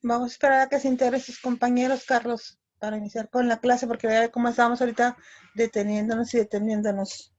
Vamos a esperar a que se integren sus compañeros, Carlos, para iniciar con la clase, porque vea cómo estábamos ahorita deteniéndonos y deteniéndonos.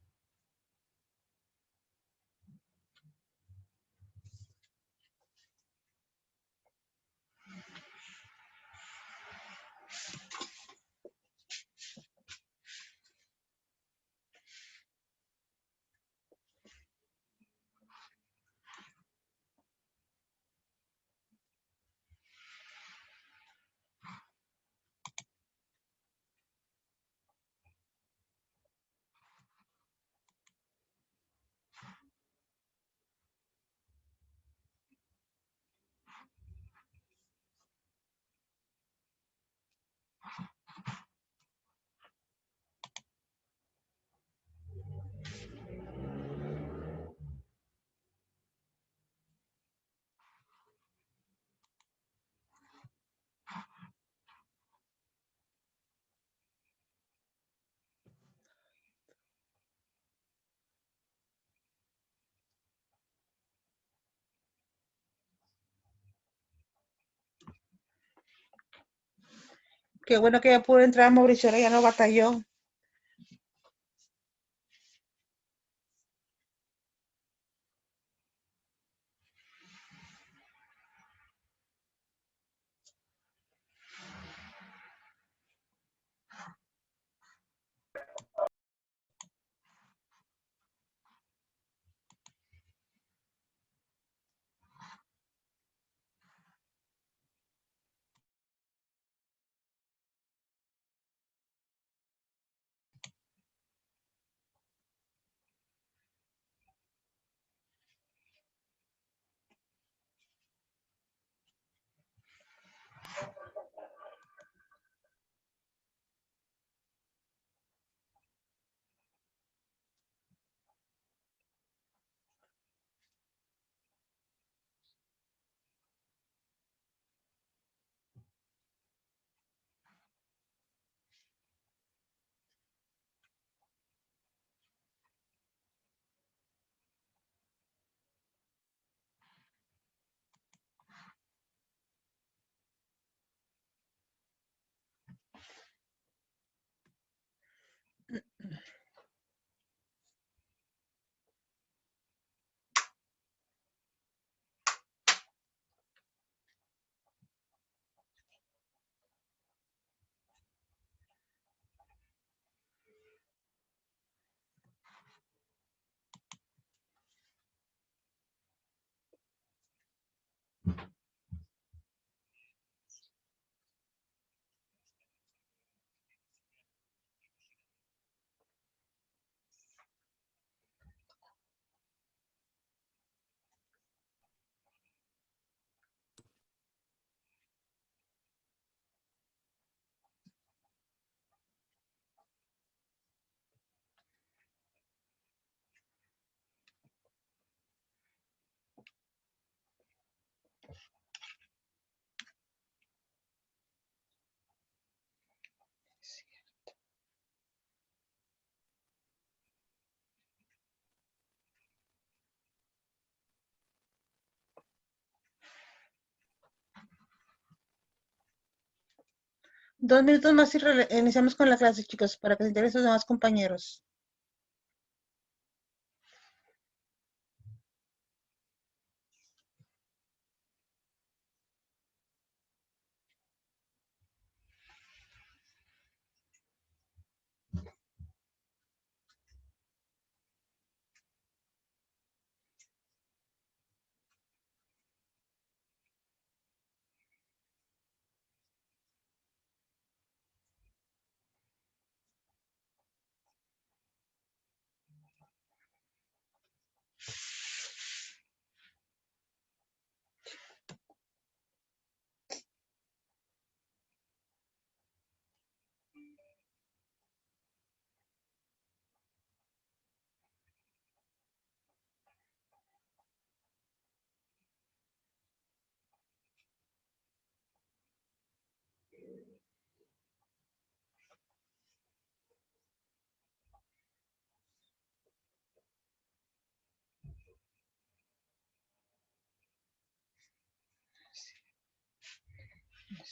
Qué bueno que ya pudo entrar Mauricio, ahora ya no batalló. Dos minutos más y iniciamos con la clase, chicos, para que se integren sus demás compañeros.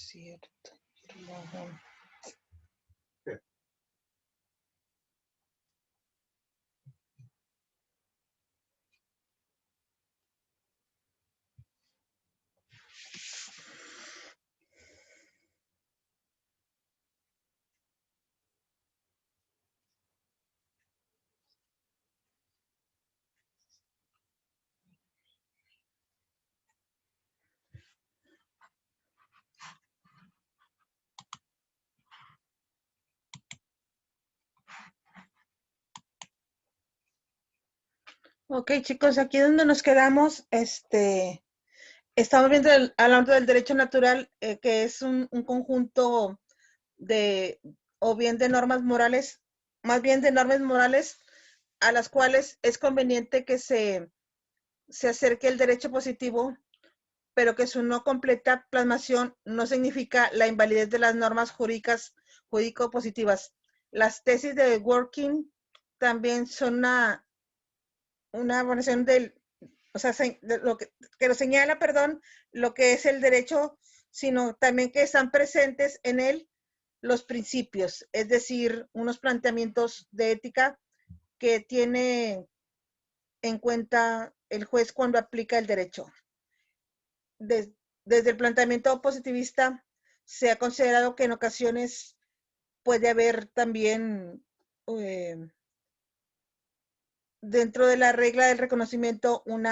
cierto. Luego, ok, chicos, aquí donde nos quedamos, estamos viendo hablando del derecho natural, que es un conjunto de, o bien de normas morales, más bien de normas morales a las cuales es conveniente que se acerque el derecho positivo, pero que su no completa plasmación no significa la invalidez de las normas jurídicas jurídico-positivas. Las tesis de Working también son una evaluación del, o sea, de que lo señala, perdón, lo que es el derecho, sino también que están presentes en él los principios, es decir, unos planteamientos de ética que tiene en cuenta el juez cuando aplica el derecho. Desde el planteamiento positivista se ha considerado que en ocasiones puede haber también dentro de la regla del reconocimiento un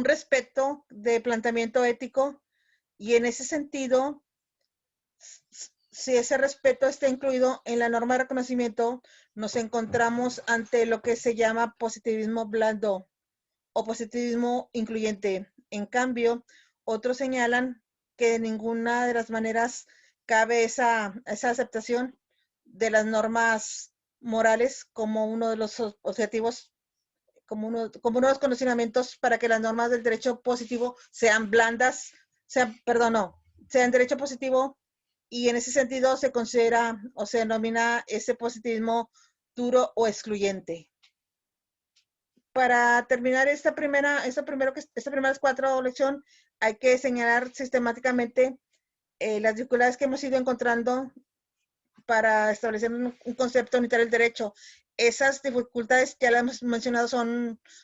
respeto de planteamiento ético, y en ese sentido, si ese respeto está incluido en la norma de reconocimiento, nos encontramos ante lo que se llama positivismo blando o positivismo incluyente. En cambio, otros señalan que de ninguna de las maneras cabe esa aceptación de las normas morales como uno de los objetivos, como uno de los condicionamientos para que las normas del derecho positivo sean blandas, sean derecho positivo, y en ese sentido se considera o se denomina ese positivismo duro o excluyente. Para terminar esta primera primeras 4 lecciones, hay que señalar sistemáticamente las dificultades que hemos ido encontrando para establecer un concepto unitario del derecho. Esas dificultades, ya las hemos mencionado,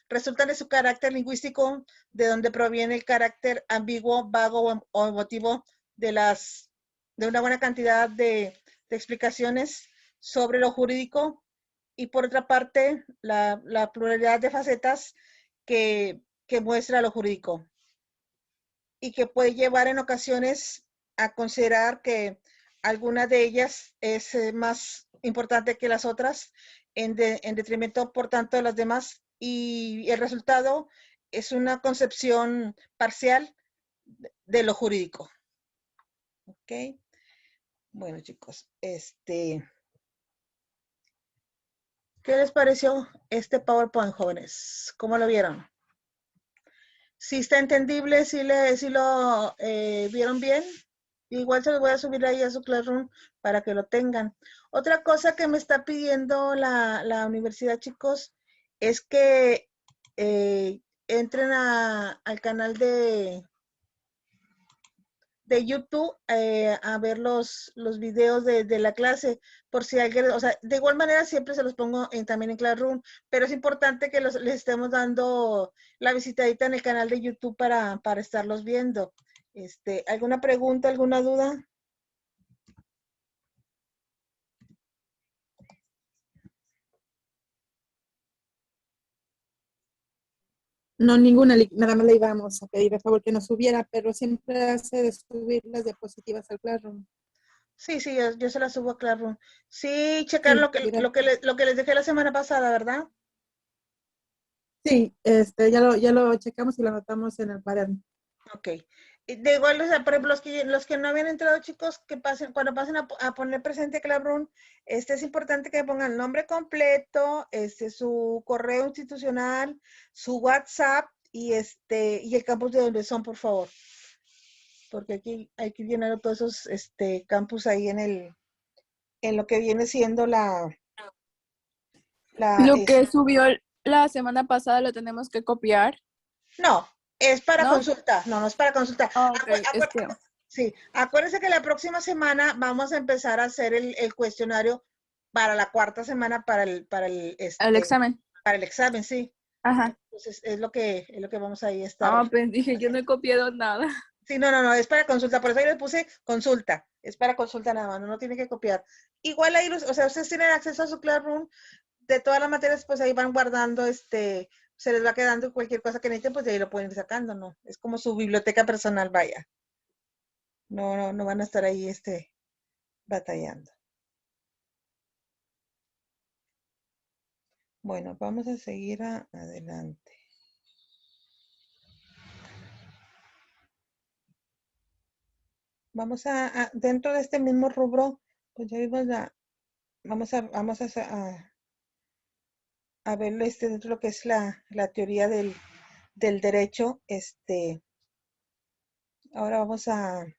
resultan de su carácter lingüístico, de donde proviene el carácter ambiguo, vago o emotivo de una buena cantidad de explicaciones sobre lo jurídico, y por otra parte, la pluralidad de facetas que muestra lo jurídico, y que puede llevar en ocasiones a considerar que alguna de ellas es más importante que las otras, en detrimento, por tanto, de las demás, y el resultado es una concepción parcial de lo jurídico. ¿Ok? Bueno, chicos, ¿qué les pareció este PowerPoint, jóvenes? ¿Cómo lo vieron? Si está entendible, si lo vieron bien. Igual se los voy a subir ahí a su Classroom para que lo tengan. Otra cosa que me está pidiendo la universidad, chicos, es que entren al canal de YouTube a ver los videos de la clase, por si alguien, o sea, de igual manera siempre se los pongo también en Classroom, pero es importante que les estemos dando la visitadita en el canal de YouTube para estarlos viendo. ¿Alguna pregunta, alguna duda? No, ninguna, nada más le íbamos a pedir a favor que nos subiera, pero siempre hace de subir las diapositivas al Classroom. Sí, yo se las subo a Classroom. Sí, checar Sí, lo que les dejé la semana pasada, ¿verdad? sí, ya lo checamos y lo anotamos en el cuaderno. Ok. De igual, o sea, por ejemplo, los que no habían entrado, chicos, que pasen, cuando pasen a poner presente Classroom, es importante que pongan el nombre completo, su correo institucional, su WhatsApp y y el campus de donde son, por favor. Porque aquí hay que llenar todos esos campus ahí en lo que viene siendo Lo que subió la semana pasada lo tenemos que copiar. no, Es para ¿no? consulta, no, no es para consulta. Ah, ok, es que Sí, acuérdense que la próxima semana vamos a empezar a hacer el cuestionario para la cuarta semana el examen. para el examen, sí. Ajá. Entonces es lo que vamos ahí a estar. Ah, pues dije, yo no he copiado nada. Sí, no, no, no, es para consulta, por eso ahí le puse consulta, es para consulta nada más, no tiene que copiar. Igual ahí, o sea, ustedes tienen acceso a su Classroom de todas las materias, pues ahí van guardando, se les va quedando cualquier cosa que necesiten, pues de ahí lo pueden ir sacando, ¿no? Es como su biblioteca personal, vaya. No, no, no van a estar ahí, batallando. Bueno, vamos a seguir adelante. Vamos dentro de este mismo rubro, pues ya vimos vamos a ver dentro de lo que es la teoría del derecho. Ahora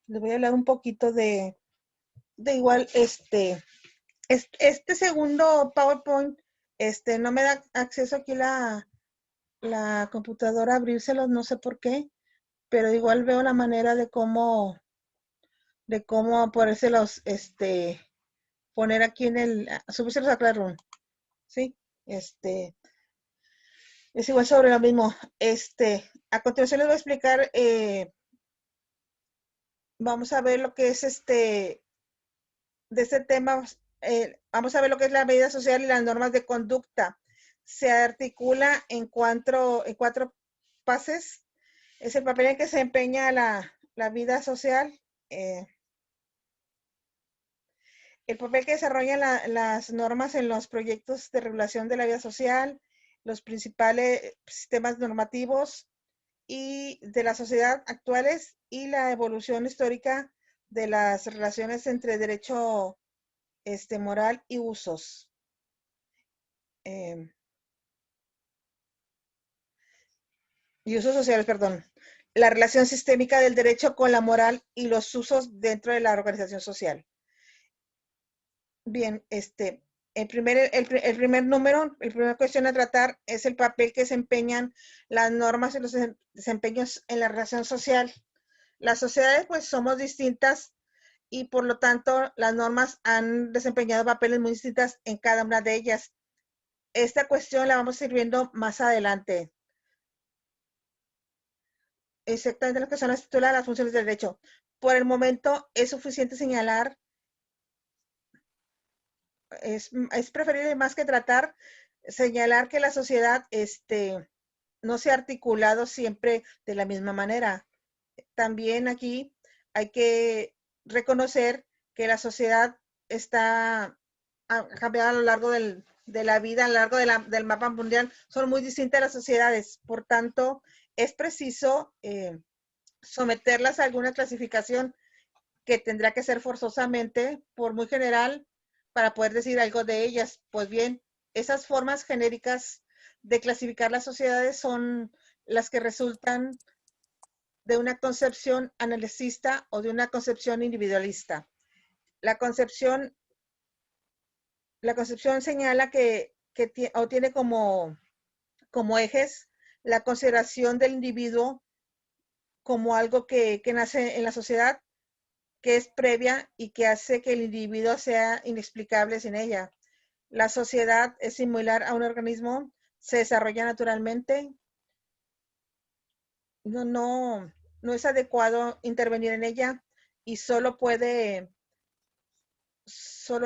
les voy a hablar un poquito de igual, este segundo PowerPoint, no me da acceso aquí la computadora a abrírselos, no sé por qué, pero igual veo la manera de cómo podérselos, poner aquí subírselos a Classroom, ¿sí? Es igual sobre lo mismo. A continuación les voy a explicar, vamos a ver lo que es de este tema, vamos a ver lo que es la medida social y las normas de conducta. Se articula en cuatro fases. Es el papel en que se empeña la vida social, el papel que desarrollan las normas en los proyectos de regulación de la vida social, los principales sistemas normativos y de la sociedad actuales y la evolución histórica de las relaciones entre derecho moral y usos. Y usos sociales, perdón. La relación sistémica del derecho con la moral y los usos dentro de la organización social. Bien, el primer número, el primer cuestión a tratar es el papel que desempeñan las normas y los desempeños en la relación social. Las sociedades, pues, somos distintas y por lo tanto las normas han desempeñado papeles muy distintas en cada una de ellas. Esta cuestión la vamos a ir viendo más adelante. Exactamente lo que son las tituladas, las funciones del derecho. Por el momento es suficiente señalar, es preferible más que tratar, señalar que la sociedad no se ha articulado siempre de la misma manera. También aquí hay que reconocer que la sociedad ha cambiado a lo largo de la vida, a lo largo del mapa mundial, son muy distintas las sociedades. Por tanto, es preciso someterlas a alguna clasificación que tendrá que ser forzosamente, por muy general, para poder decir algo de ellas. Pues bien, esas formas genéricas de clasificar las sociedades son las que resultan de una concepción analicista o de una concepción individualista. La concepción, la concepción señala que tiene como ejes la consideración del individuo como algo que nace en la sociedad, que es previa y que hace que el individuo sea inexplicable sin ella. La sociedad es similar a un organismo, se desarrolla naturalmente, no es adecuado intervenir en ella y solo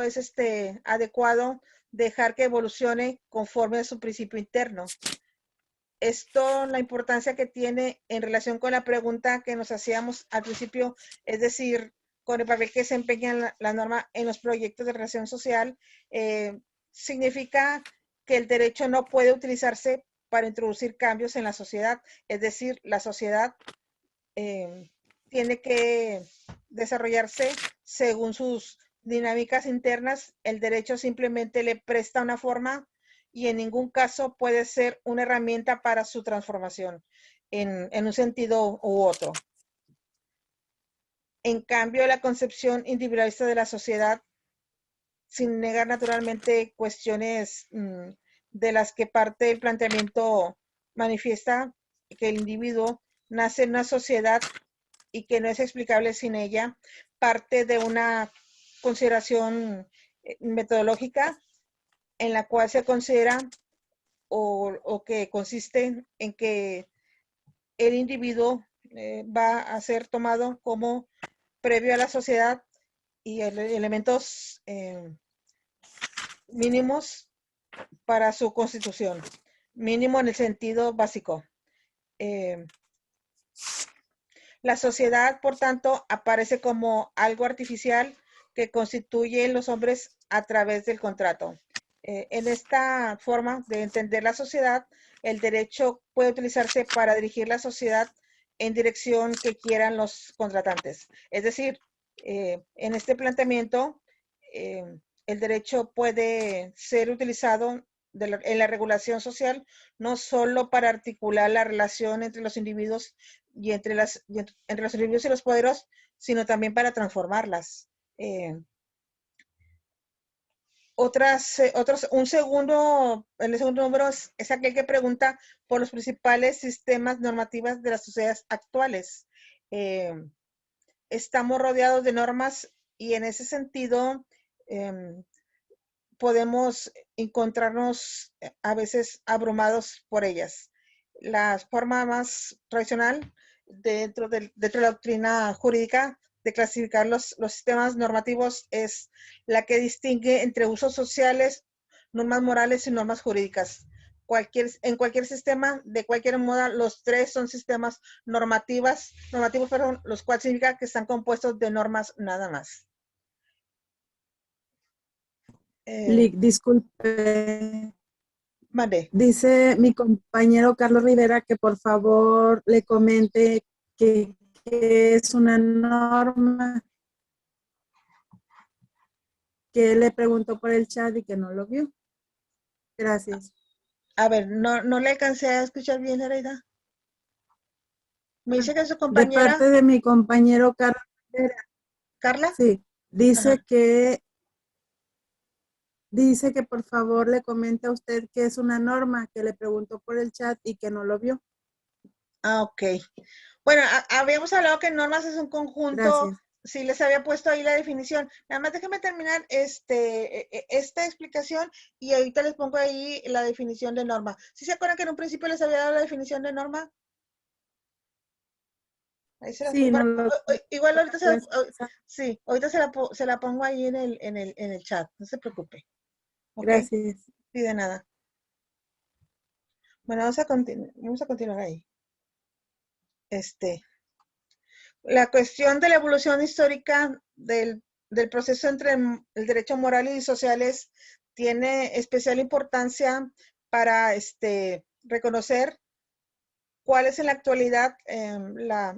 es adecuado dejar que evolucione conforme a su principio interno. Esto, la importancia que tiene en relación con la pregunta que nos hacíamos al principio, es decir, con el papel que desempeña la norma en los proyectos de relación social, significa que el derecho no puede utilizarse para introducir cambios en la sociedad, es decir, la sociedad tiene que desarrollarse según sus dinámicas internas, el derecho simplemente le presta una forma y en ningún caso puede ser una herramienta para su transformación en un sentido u otro. En cambio, la concepción individualista de la sociedad, sin negar naturalmente cuestiones de las que parte el planteamiento manifiesta que el individuo nace en una sociedad y que no es explicable sin ella, parte de una consideración metodológica en la cual se considera o que consiste en que el individuo va a ser tomado como previo a la sociedad y elementos mínimos para su constitución. Mínimo en el sentido básico. La sociedad, por tanto, aparece como algo artificial que constituye los hombres a través del contrato. En esta forma de entender la sociedad, el derecho puede utilizarse para dirigir la sociedad en dirección que quieran los contratantes. Es decir, en este planteamiento, el derecho puede ser utilizado en la regulación social, no solo para articular la relación entre los individuos y entre los individuos y los poderes, sino también para transformarlas. El segundo número es aquel que pregunta por los principales sistemas normativos de las sociedades actuales. Estamos rodeados de normas y en ese sentido podemos encontrarnos a veces abrumados por ellas. La forma más tradicional dentro de la doctrina jurídica de clasificar los sistemas normativos es la que distingue entre usos sociales, normas morales y normas jurídicas. En cualquier sistema, de cualquier modo, los tres son sistemas normativos, los cuales significa que están compuestos de normas nada más. Lick, disculpe. Mande. Dice mi compañero Carlos Rivera que por favor le comente que es una norma, que le preguntó por el chat y que no lo vio. Gracias. A ver, no le alcancé a escuchar bien, Nereida. Me dice que su compañera. De parte de mi compañero Carlos Rivera. ¿Carla? Sí, dice Ajá. que por favor le comente a usted que es una norma, que le preguntó por el chat y que no lo vio. Ah, ok. Bueno, habíamos hablado que normas es un conjunto. Gracias. Sí, les había puesto ahí la definición. Nada más déjenme terminar esta explicación y ahorita les pongo ahí la definición de norma. ¿Sí se acuerdan que en un principio les había dado la definición de norma? Ahí se las Sí, bueno, no lo, igual ahorita sí. ahorita se la pongo ahí en el chat, no se preocupe. ¿Ok? Gracias. Sí, de nada. Bueno, vamos a continuar ahí. La cuestión de la evolución histórica del proceso entre el derecho moral y sociales tiene especial importancia para reconocer cuál es en la actualidad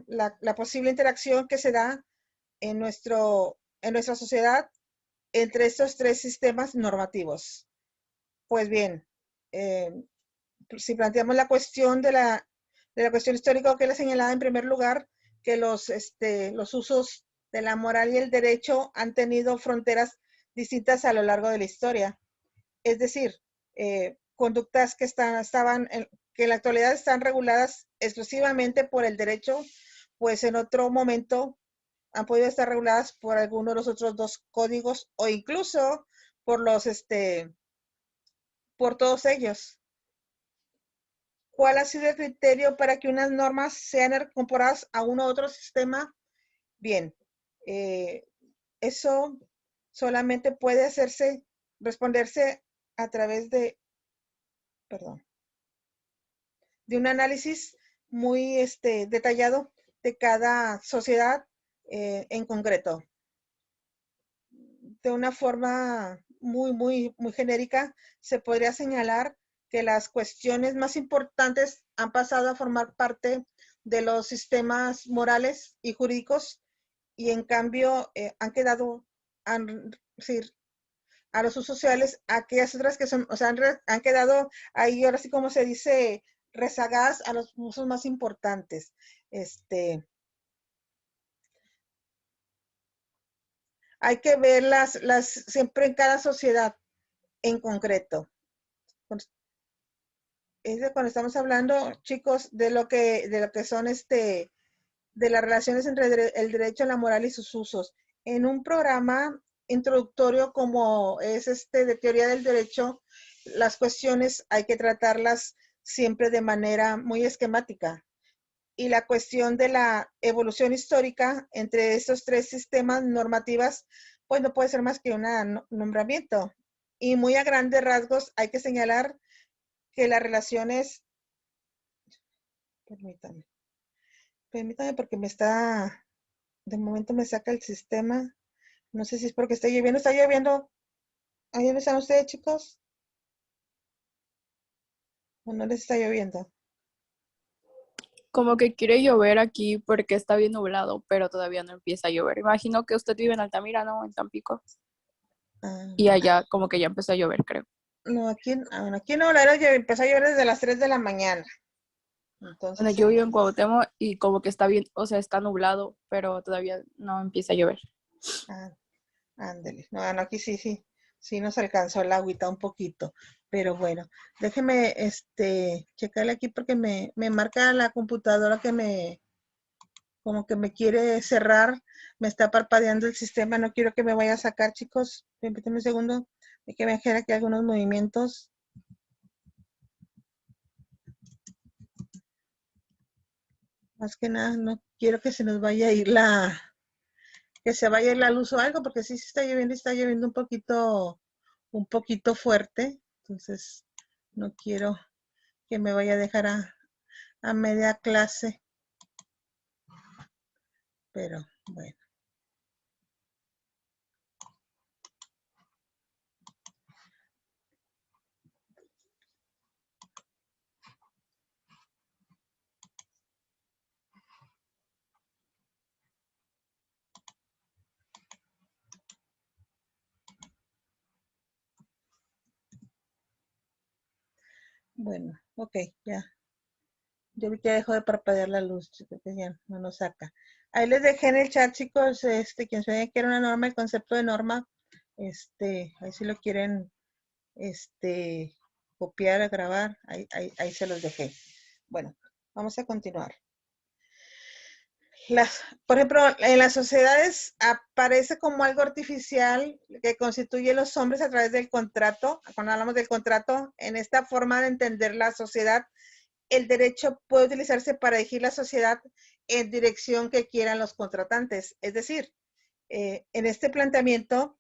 la posible interacción que se da en nuestra sociedad entre estos tres sistemas normativos. Pues bien, si planteamos la cuestión de la cuestión histórica que le señalaba en primer lugar, que los usos de la moral y el derecho han tenido fronteras distintas a lo largo de la historia. Es decir, conductas que que en la actualidad están reguladas exclusivamente por el derecho, pues en otro momento han podido estar reguladas por alguno de los otros dos códigos o incluso por por todos ellos. ¿Cuál ha sido el criterio para que unas normas sean incorporadas a uno u otro sistema? Bien, eso solamente puede responderse a través de un análisis muy detallado de cada sociedad en concreto. De una forma muy genérica, se podría señalar que las cuestiones más importantes han pasado a formar parte de los sistemas morales y jurídicos y en cambio han quedado a los usos sociales aquellas otras que son, o sea, han quedado ahí, ahora sí como se dice, rezagadas a los usos más importantes. Hay que verlas siempre en cada sociedad en concreto. es de cuando estamos hablando, chicos, de lo que son de las relaciones entre el derecho, la moral y sus usos. En un programa introductorio como es de teoría del derecho, las cuestiones hay que tratarlas siempre de manera muy esquemática. Y la cuestión de la evolución histórica entre estos tres sistemas normativas, pues no puede ser más que un nombramiento. Y muy a grandes rasgos hay que señalar que las relaciones, permítame porque de momento me saca el sistema. No sé si es porque está lloviendo. ¿Está lloviendo? ¿Ahí dónde están ustedes, chicos? ¿O no les está lloviendo? Como que quiere llover aquí porque está bien nublado, pero todavía no empieza a llover. Imagino que usted vive en Altamira, ¿no? En Tampico. Y allá como que ya empezó a llover, creo. No, aquí en Obrera empezó a llover desde las 3 de la mañana. Entonces, bueno, yo vivo en Cuauhtémoc y como que está bien, o sea, está nublado, pero todavía no empieza a llover. Ándele. No, aquí sí nos alcanzó el agüita un poquito. Pero bueno, déjeme checarle aquí porque me marca la computadora como que me quiere cerrar, me está parpadeando el sistema, no quiero que me vaya a sacar, chicos. Permítanme un segundo, hay que dejar aquí algunos movimientos. Más que nada, no quiero que se nos vaya a ir que se vaya a ir la luz o algo, porque sí está lloviendo un poquito fuerte. Entonces, no quiero que me vaya a dejar a media clase. Pero, bueno. Bueno, ok, ya. Yo vi que dejó de parpadear la luz, chicos, que ya no nos saca. Ahí les dejé en el chat, chicos, quien se que era una norma, el concepto de norma, ahí si lo quieren, copiar, grabar, ahí se los dejé. Bueno, vamos a continuar. Por ejemplo, en las sociedades aparece como algo artificial que constituye los hombres a través del contrato. Cuando hablamos del contrato, en esta forma de entender la sociedad, el derecho puede utilizarse para dirigir la sociedad en dirección que quieran los contratantes. Es decir, en este planteamiento,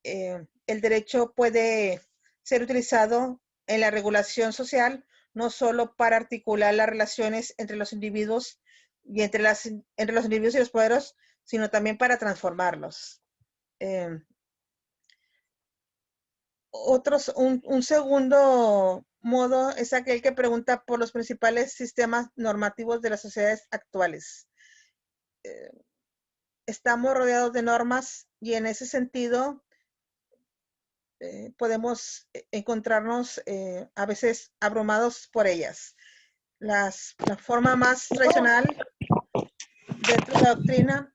el derecho puede ser utilizado en la regulación social, no solo para articular las relaciones entre los individuos y entre los individuos y los poderes, sino también para transformarlos. Un segundo modo es aquel que pregunta por los principales sistemas normativos de las sociedades actuales. Estamos rodeados de normas y en ese sentido podemos encontrarnos a veces abrumados por ellas. La forma más tradicional dentro de la doctrina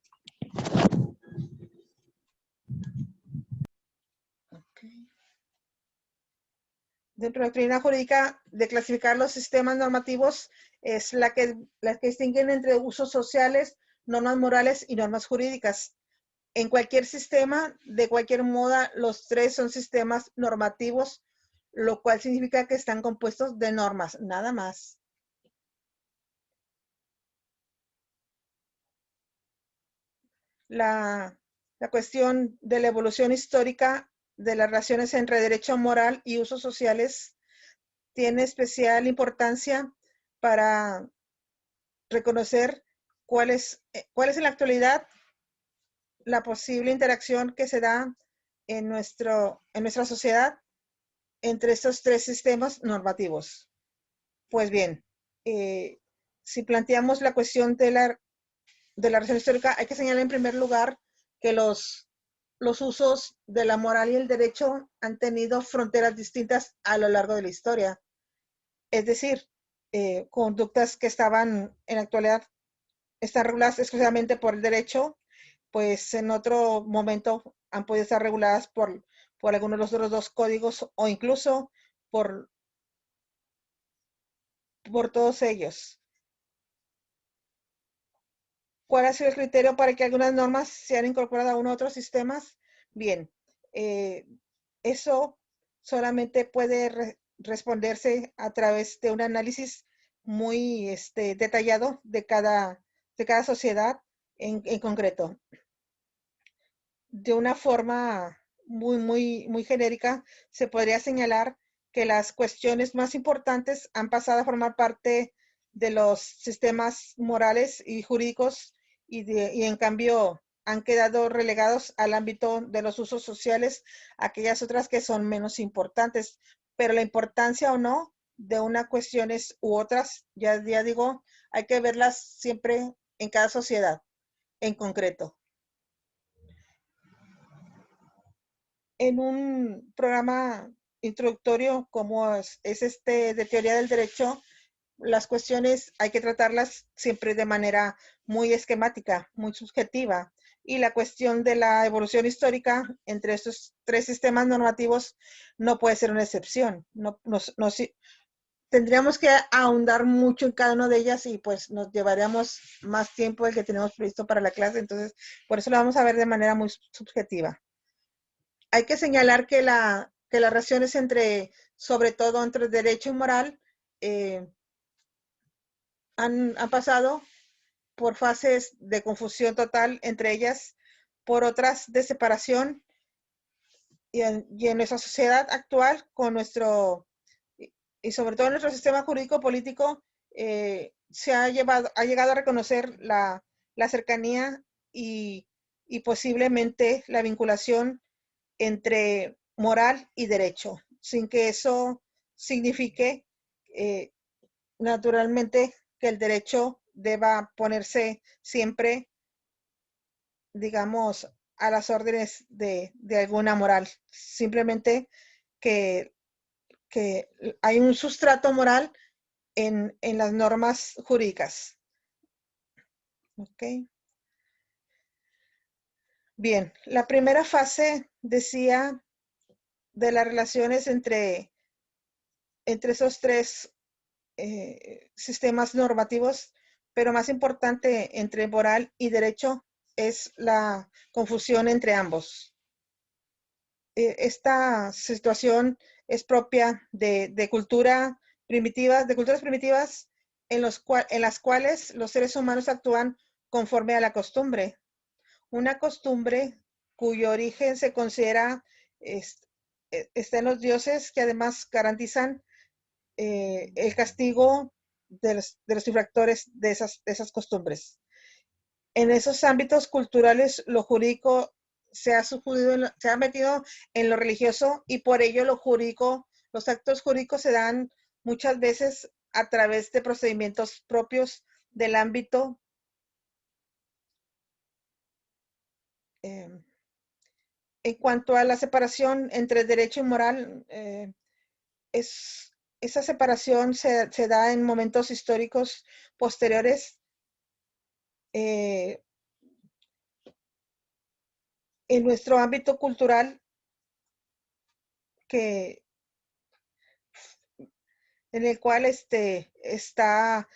jurídica de clasificar los sistemas normativos es la que distinguen entre usos sociales, normas morales y normas jurídicas. En cualquier sistema, de cualquier moda, los tres son sistemas normativos, lo cual significa que están compuestos de normas, nada más. La cuestión de la evolución histórica de las relaciones entre derecho moral y usos sociales tiene especial importancia para reconocer cuál es en la actualidad la posible interacción que se da en nuestra sociedad entre estos tres sistemas normativos. Pues bien, si planteamos la cuestión de la relación histórica, hay que señalar en primer lugar que los usos de la moral y el derecho han tenido fronteras distintas a lo largo de la historia. Es decir, conductas que estaban en la actualidad están reguladas exclusivamente por el derecho, pues en otro momento han podido estar reguladas por algunos de los otros dos códigos o incluso por por todos ellos. ¿Cuál ha sido el criterio para que algunas normas sean incorporadas a uno u otros sistemas? Bien, eso solamente puede responderse a través de un análisis muy detallado de cada sociedad en concreto. De una forma muy genérica, se podría señalar que las cuestiones más importantes han pasado a formar parte de los sistemas morales y jurídicos y en cambio han quedado relegados al ámbito de los usos sociales, aquellas otras que son menos importantes. Pero la importancia o no de unas cuestiones u otras, ya digo, hay que verlas siempre en cada sociedad en concreto. En un programa introductorio como es de teoría del derecho, las cuestiones hay que tratarlas siempre de manera muy esquemática, muy subjetiva. Y la cuestión de la evolución histórica entre estos tres sistemas normativos no puede ser una excepción. Tendríamos que ahondar mucho en cada una de ellas y pues nos llevaríamos más tiempo del que tenemos previsto para la clase. Entonces, por eso lo vamos a ver de manera muy subjetiva. Hay que señalar que las relaciones sobre todo entre derecho y moral, han pasado por fases de confusión total, entre ellas por otras de separación, y en nuestra sociedad actual, y sobre todo en nuestro sistema jurídico político, se ha llegado a reconocer la cercanía y posiblemente la vinculación entre moral y derecho, sin que eso signifique naturalmente que el derecho deba ponerse siempre, digamos, a las órdenes de alguna moral. Simplemente que hay un sustrato moral en las normas jurídicas. ¿Ok? Bien, la primera fase decía de las relaciones entre esos tres sistemas normativos, pero más importante entre moral y derecho es la confusión entre ambos. Esta situación es propia de culturas primitivas en las cuales los seres humanos actúan conforme a la costumbre. Una costumbre cuyo origen se considera está en los dioses, que además garantizan el castigo de los infractores de esas costumbres. En esos ámbitos culturales, lo jurídico se ha metido en lo religioso, y por ello los actos jurídicos se dan muchas veces a través de procedimientos propios del ámbito en cuanto a la separación entre derecho y moral. Esa separación se da en momentos históricos posteriores, en nuestro ámbito cultural, en el cual están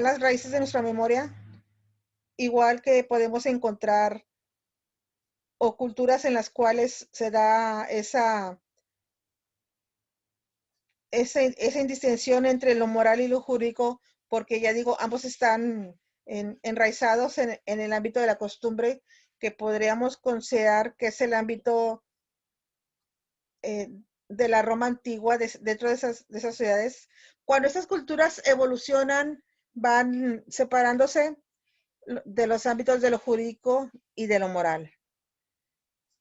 las raíces de nuestra memoria, igual que podemos encontrar o culturas en las cuales se da esa indistinción entre lo moral y lo jurídico, porque ya digo, ambos están enraizados en el ámbito de la costumbre, que podríamos considerar que es el ámbito de la Roma antigua, dentro de esas ciudades. Cuando esas culturas evolucionan, van separándose de los ámbitos de lo jurídico y de lo moral.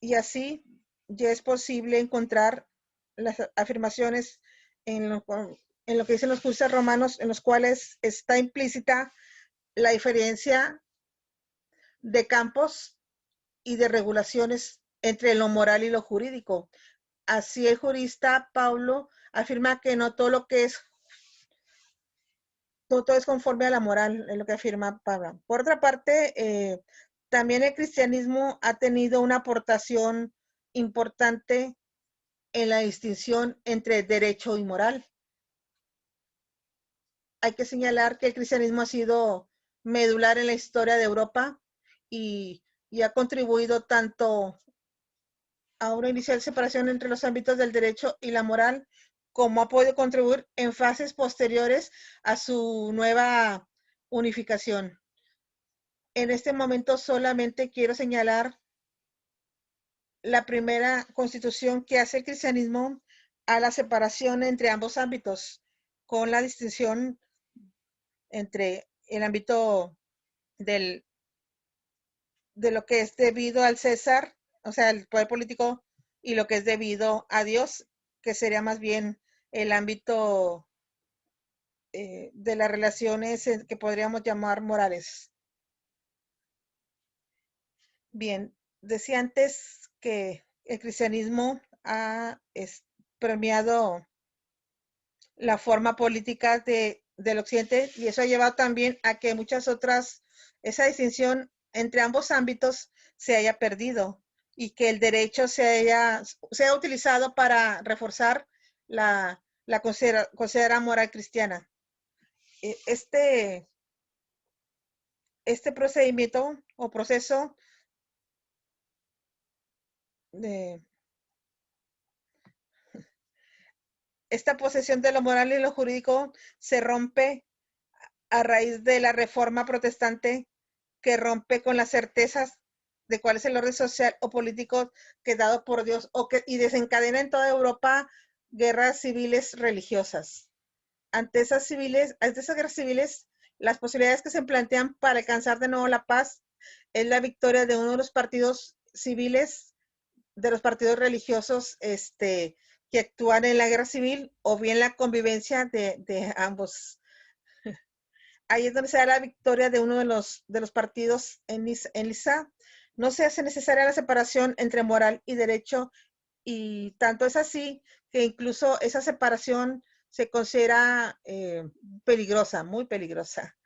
Y así ya es posible encontrar las afirmaciones en lo que dicen los juristas romanos, en los cuales está implícita la diferencia de campos y de regulaciones entre lo moral y lo jurídico. Así el jurista Pablo afirma que no todo es conforme a la moral, es lo que afirma Pablo. Por otra parte, también el cristianismo ha tenido una aportación importante en la distinción entre derecho y moral. hay que señalar que el cristianismo ha sido medular en la historia de Europa y ha contribuido tanto a una inicial separación entre los ámbitos del derecho y la moral, como ha podido contribuir en fases posteriores a su nueva unificación. En este momento solamente quiero señalar la primera constitución que hace el cristianismo a la separación entre ambos ámbitos, con la distinción entre el ámbito de lo que es debido al César, o sea, el poder político, y lo que es debido a Dios, que sería más bien el ámbito de las relaciones que podríamos llamar morales. Bien, decía antes que el cristianismo ha premiado la forma política del occidente, y eso ha llevado también a que muchas otras, esa distinción entre ambos ámbitos se haya perdido y que el derecho sea utilizado para reforzar la considerada moral cristiana. Este procedimiento o proceso de esta posesión de lo moral y lo jurídico se rompe a raíz de la reforma protestante, que rompe con las certezas de cuál es el orden social o político que dado por Dios y desencadena en toda Europa guerras civiles religiosas. Ante esas guerras civiles, las posibilidades que se plantean para alcanzar de nuevo la paz es la victoria de uno de los partidos civiles, de los partidos religiosos que actúan en la guerra civil, o bien la convivencia de ambos. Ahí es donde se da la victoria de uno de los partidos en Lisa. No se hace necesaria la separación entre moral y derecho, y tanto es así que incluso esa separación se considera peligrosa, muy peligrosa.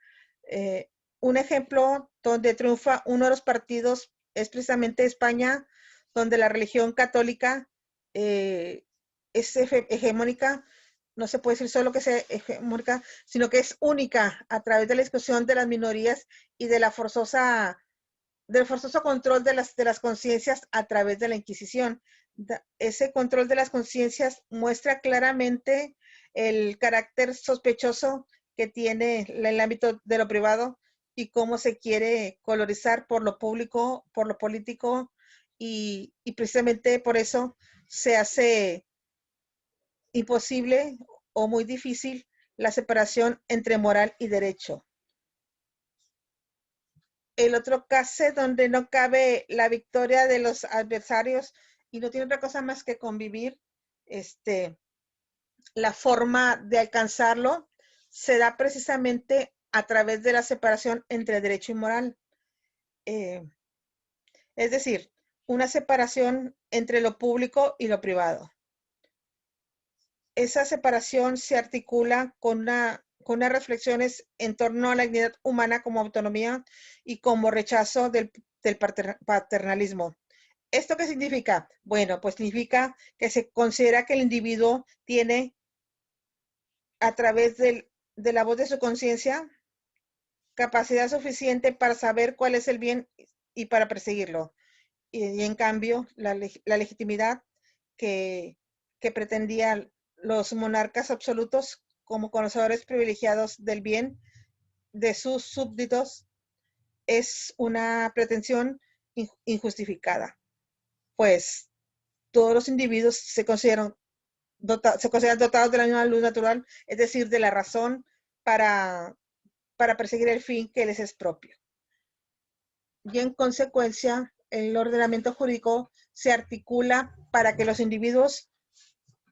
Un ejemplo donde triunfa uno de los partidos es precisamente España, donde la religión católica es hegemónica. No se puede decir solo que sea hegemónica, sino que es única a través de la discusión de las minorías y del forzoso control de las conciencias a través de la Inquisición. Ese control de las conciencias muestra claramente el carácter sospechoso que tiene el ámbito de lo privado y cómo se quiere colorizar por lo público, por lo político, y precisamente por eso se hace imposible o muy difícil la separación entre moral y derecho. El otro caso donde no cabe la victoria de los adversarios y no tiene otra cosa más que convivir, la forma de alcanzarlo se da precisamente a través de la separación entre derecho y moral. Es decir, una separación entre lo público y lo privado. Esa separación se articula con unas reflexiones en torno a la dignidad humana como autonomía y como rechazo del paternalismo. ¿Esto qué significa? Bueno, pues significa que se considera que el individuo tiene, a través de la voz de su conciencia, capacidad suficiente para saber cuál es el bien y para perseguirlo. Y en cambio, la legitimidad que pretendían los monarcas absolutos como conocedores privilegiados del bien de sus súbditos es una pretensión injustificada, pues todos los individuos se consideran dotados de la misma luz natural, es decir, de la razón para perseguir el fin que les es propio. Y en consecuencia, el ordenamiento jurídico se articula para que los individuos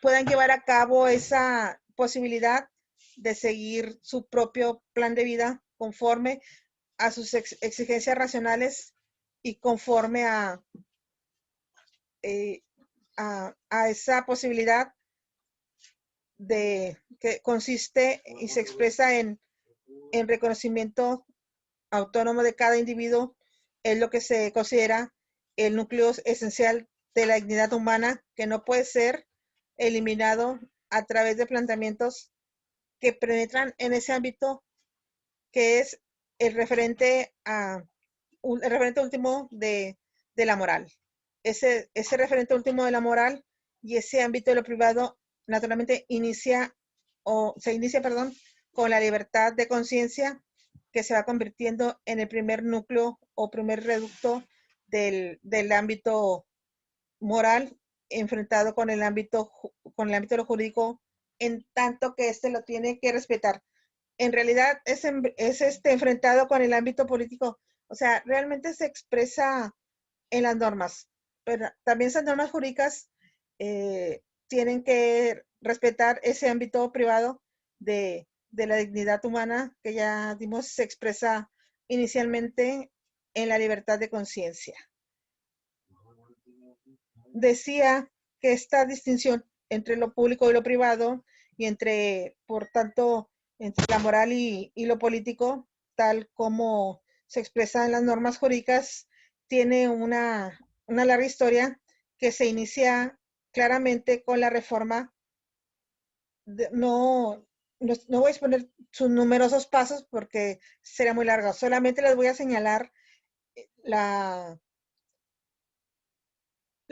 puedan llevar a cabo esa posibilidad de seguir su propio plan de vida conforme a sus exigencias racionales y conforme a esa posibilidad que consiste y se expresa en reconocimiento autónomo de cada individuo. Es lo que se considera el núcleo esencial de la dignidad humana, que no puede ser eliminado a través de planteamientos que penetran en ese ámbito que es el referente último de la moral. Ese referente último de la moral y ese ámbito de lo privado naturalmente se inicia, con la libertad de conciencia, que se va convirtiendo en el primer núcleo o primer reducto del ámbito moral enfrentado con el ámbito de lo jurídico, en tanto que éste lo tiene que respetar. En realidad es enfrentado con el ámbito político, o sea, realmente se expresa en las normas, pero también esas normas jurídicas tienen que respetar ese ámbito privado de la dignidad humana que ya dimos, se expresa inicialmente en la libertad de conciencia. Decía que esta distinción entre lo público y lo privado y por tanto, entre la moral y lo político, tal como se expresa en las normas jurídicas, tiene una larga historia que se inicia claramente con la reforma. No voy a exponer sus numerosos pasos porque sería muy largo. Solamente les voy a señalar la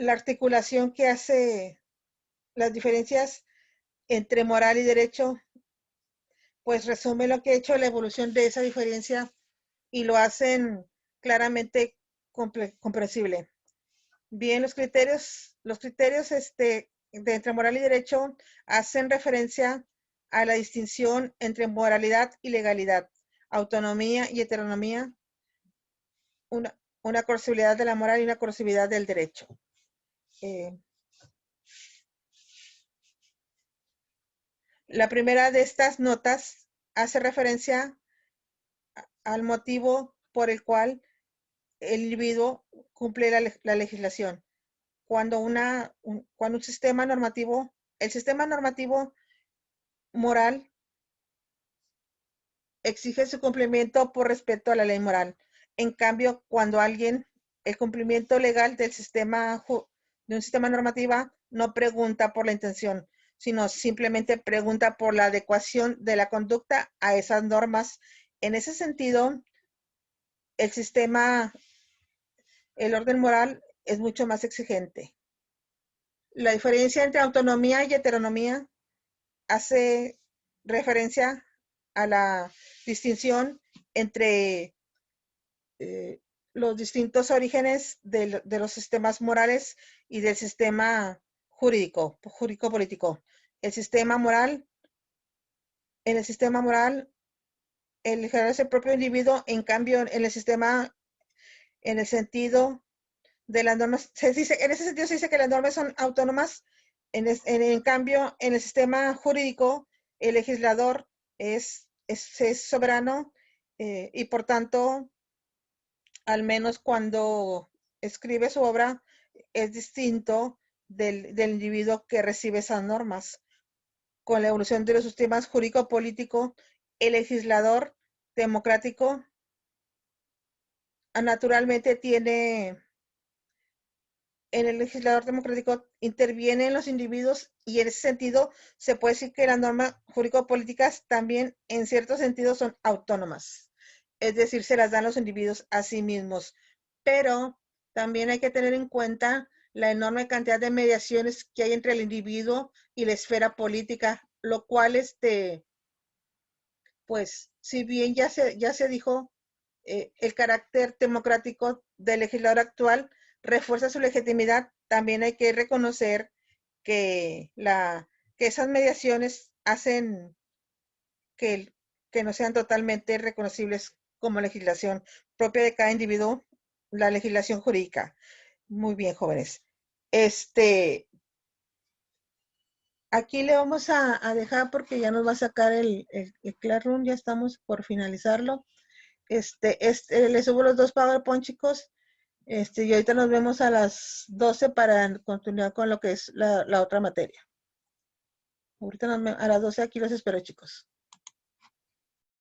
articulación que hace las diferencias entre moral y derecho, pues resume lo que ha hecho la evolución de esa diferencia y lo hacen claramente comprensible. Bien, los criterios de entre moral y derecho hacen referencia a la distinción entre moralidad y legalidad, autonomía y heteronomía, una corrosividad de la moral y una corrosividad del derecho. La primera de estas notas hace referencia al motivo por el cual el individuo cumple la legislación. Cuando un sistema normativo, el sistema normativo moral exige su cumplimiento por respeto a la ley moral. En cambio, cuando el cumplimiento legal de un sistema normativo no pregunta por la intención, sino simplemente pregunta por la adecuación de la conducta a esas normas. En ese sentido, el orden moral es mucho más exigente. La diferencia entre autonomía y heteronomía hace referencia a la distinción entre los distintos orígenes de los sistemas morales y del sistema jurídico-político. En el sistema moral, el legislador es el propio individuo, en cambio, en el sentido de las normas, en ese sentido se dice que las normas son autónomas. En cambio, en el sistema jurídico, el legislador es soberano y por tanto, al menos cuando escribe su obra, es distinto del individuo que recibe esas normas. Con la evolución de los sistemas jurídico-político, el legislador democrático naturalmente en el legislador democrático interviene en los individuos y en ese sentido se puede decir que las normas jurídico-políticas también en cierto sentido son autónomas. Es decir, se las dan los individuos a sí mismos. Pero también hay que tener en cuenta la enorme cantidad de mediaciones que hay entre el individuo y la esfera política, lo cual, pues, si bien ya se dijo, el carácter democrático del legislador actual refuerza su legitimidad, también hay que reconocer que esas mediaciones hacen que no sean totalmente reconocibles como legislación propia de cada individuo, la legislación jurídica. Muy bien, jóvenes. Aquí le vamos a dejar porque ya nos va a sacar el Classroom, ya estamos por finalizarlo. Les subo los 2 PowerPoint, chicos. Y ahorita nos vemos a las 12 para continuar con lo que es la otra materia. Ahorita a las 12 aquí los espero, chicos.